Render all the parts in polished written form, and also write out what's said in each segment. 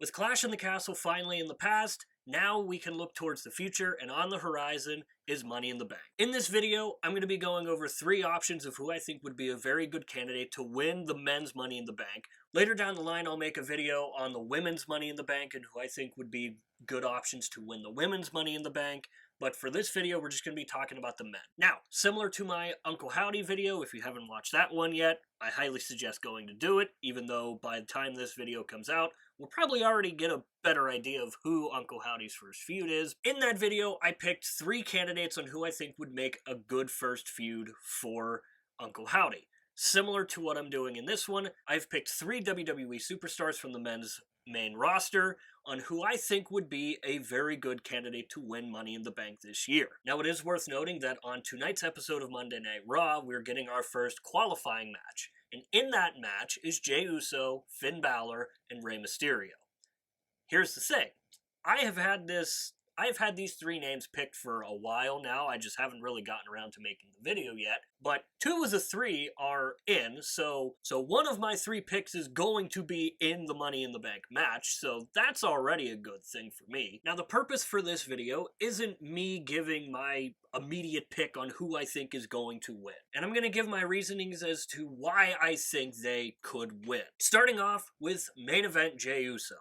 With Clash in the Castle finally in the past, now we can look towards the future, and on the horizon is Money in the Bank. In this video, I'm going to be going over 3 options of who I think would be a very good candidate to win the men's Money in the Bank. Later down the line, I'll make a video on the women's Money in the Bank and who I think would be good options to win the women's Money in the Bank. But for this video, we're just going to be talking about the men. Now, similar to my Uncle Howdy video, if you haven't watched that one yet, I highly suggest going to do it, even though by the time this video comes out, we'll probably already get a better idea of who Uncle Howdy's first feud is. In that video, I picked 3 candidates on who I think would make a good first feud for Uncle Howdy. Similar to what I'm doing in this one, I've picked 3 WWE superstars from the men's main roster on who I think would be a very good candidate to win Money in the Bank this year. Now, it is worth noting that on tonight's episode of Monday Night Raw, we're getting our first qualifying match. And in that match is Jey Uso, Finn Balor, and Rey Mysterio. Here's the thing. I have had these 3 names picked for a while now. I just haven't really gotten around to making the video yet. But 2 of the 3 are in, so one of my 3 picks is going to be in the Money in the Bank match, so that's already a good thing for me. Now, the purpose for this video isn't me giving my immediate pick on who I think is going to win. And I'm going to give my reasonings as to why I think they could win. Starting off with main event Jey Uso.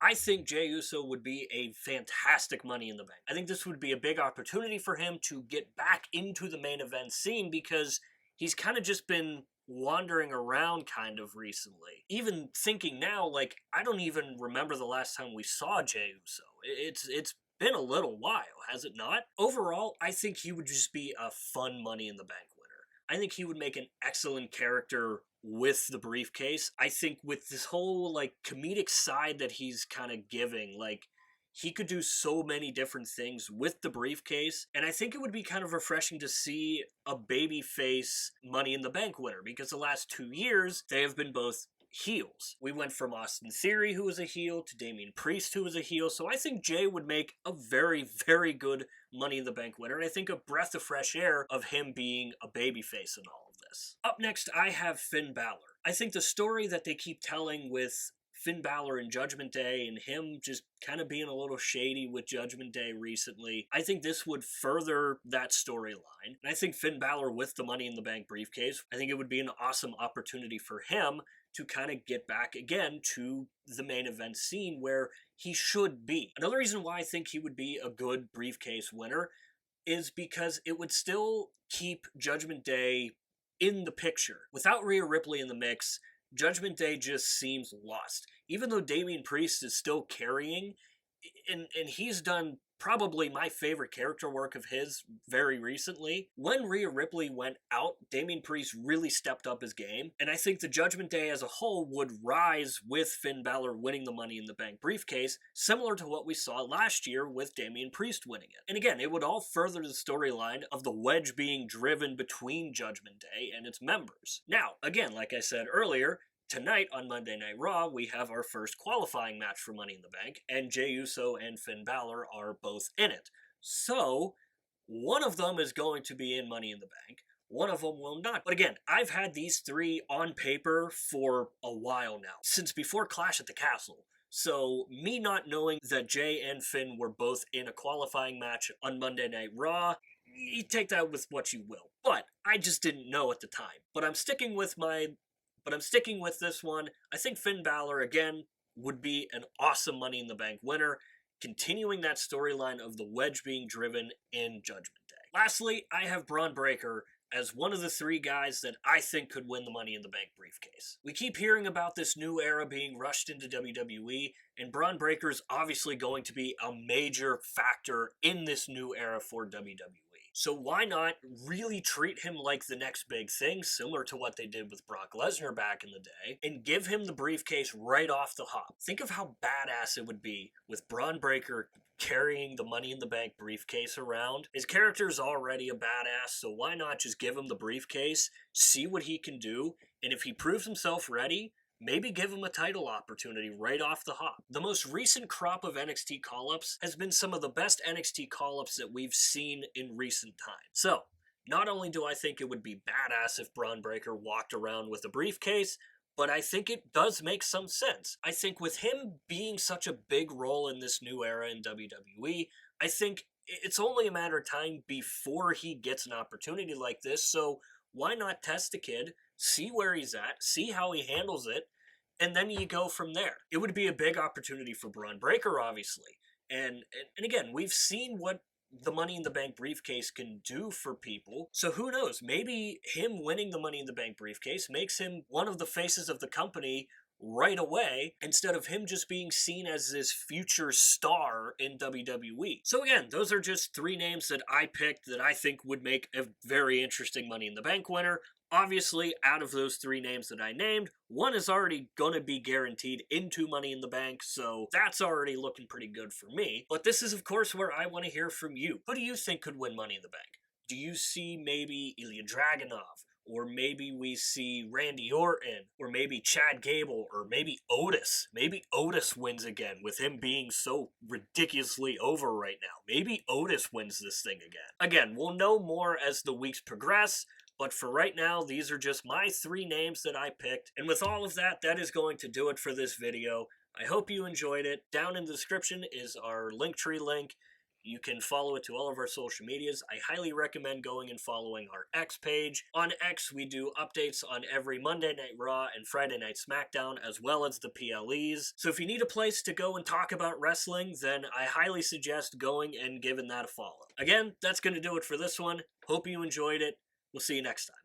I think Jey Uso would be a fantastic Money in the Bank. I think this would be a big opportunity for him to get back into the main event scene because he's kind of just been wandering around kind of recently. Even thinking now, like, I don't even remember the last time we saw Jey Uso. It's been a little while, has it not? Overall, I think he would just be a fun Money in the Bank winner. I think he would make an excellent character with the briefcase. I think with this whole, like, comedic side that he's kind of giving, like, he could do so many different things with the briefcase, and I think it would be kind of refreshing to see a babyface Money in the Bank winner, because the last 2 years, they have been both heels. We went from Austin Theory, who was a heel, to Damian Priest, who was a heel, so I think Jey would make a very, very good Money in the Bank winner, and I think a breath of fresh air of him being a babyface in all of this. Up next, I have Finn Balor. I think the story that they keep telling with Finn Balor and Judgment Day and him just kind of being a little shady with Judgment Day recently, I think this would further that storyline. And I think Finn Balor with the Money in the Bank briefcase, I think it would be an awesome opportunity for him to kind of get back again to the main event scene where he should be. Another reason why I think he would be a good briefcase winner is because it would still keep Judgment Day in the picture. Without Rhea Ripley in the mix, Judgment Day just seems lost. Even though Damian Priest is still carrying, and he's done probably my favorite character work of his very recently, when Rhea Ripley went out, Damian Priest really stepped up his game, and I think the Judgment Day as a whole would rise with Finn Balor winning the Money in the Bank briefcase, similar to what we saw last year with Damian Priest winning it. And again, it would all further the storyline of the wedge being driven between Judgment Day and its members. Now, again, like I said earlier, tonight on Monday Night Raw, we have our first qualifying match for Money in the Bank, and Jey Uso and Finn Balor are both in it. So, one of them is going to be in Money in the Bank, one of them will not. But again, I've had these 3 on paper for a while now, since before Clash at the Castle. So, me not knowing that Jey and Finn were both in a qualifying match on Monday Night Raw, you take that with what you will. But I just didn't know at the time. But I'm sticking with this one. I think Finn Balor, again, would be an awesome Money in the Bank winner, continuing that storyline of the wedge being driven in Judgment Day. Lastly, I have Braun Breaker as one of the 3 guys that I think could win the Money in the Bank briefcase. We keep hearing about this new era being rushed into WWE, and Braun Breaker is obviously going to be a major factor in this new era for WWE. So why not really treat him like the next big thing, similar to what they did with Brock Lesnar back in the day, and give him the briefcase right off the hop. Think of how badass it would be with Braun Breaker carrying the Money in the Bank briefcase around. His character is already a badass, so why not just give him the briefcase, see what he can do, and if he proves himself ready, maybe give him a title opportunity right off the hop. The most recent crop of NXT call-ups has been some of the best NXT call-ups that we've seen in recent times. So, not only do I think it would be badass if Braun Breaker walked around with a briefcase, but I think it does make some sense. I think with him being such a big role in this new era in WWE, I think it's only a matter of time before he gets an opportunity like this. So why not test the kid, see where he's at, see how he handles it, and then you go from there. It would be a big opportunity for Braun Breaker, obviously. And again, we've seen what the Money in the Bank briefcase can do for people. So who knows? Maybe him winning the Money in the Bank briefcase makes him one of the faces of the company right away, instead of him just being seen as this future star in WWE. So again, those are just three names that I picked that I think would make a very interesting Money in the Bank winner. Obviously, out of those three names that I named, one is already going to be guaranteed into Money in the Bank, so that's already looking pretty good for me. But this is, of course, where I want to hear from you. Who do you think could win Money in the Bank? Do you see maybe Ilya Dragunov? Or maybe we see Randy Orton, or maybe Chad Gable, or maybe Otis. Maybe Otis wins again, with him being so ridiculously over right now. Maybe Otis wins this thing again. Again, we'll know more as the weeks progress, but for right now, these are just my three names that I picked. And with all of that, that is going to do it for this video. I hope you enjoyed it. Down in the description is our Linktree link. You can follow it to all of our social medias. I highly recommend going and following our X page. On X, we do updates on every Monday Night Raw and Friday Night SmackDown, as well as the PLEs. So if you need a place to go and talk about wrestling, then I highly suggest going and giving that a follow. Again, that's going to do it for this one. Hope you enjoyed it. We'll see you next time.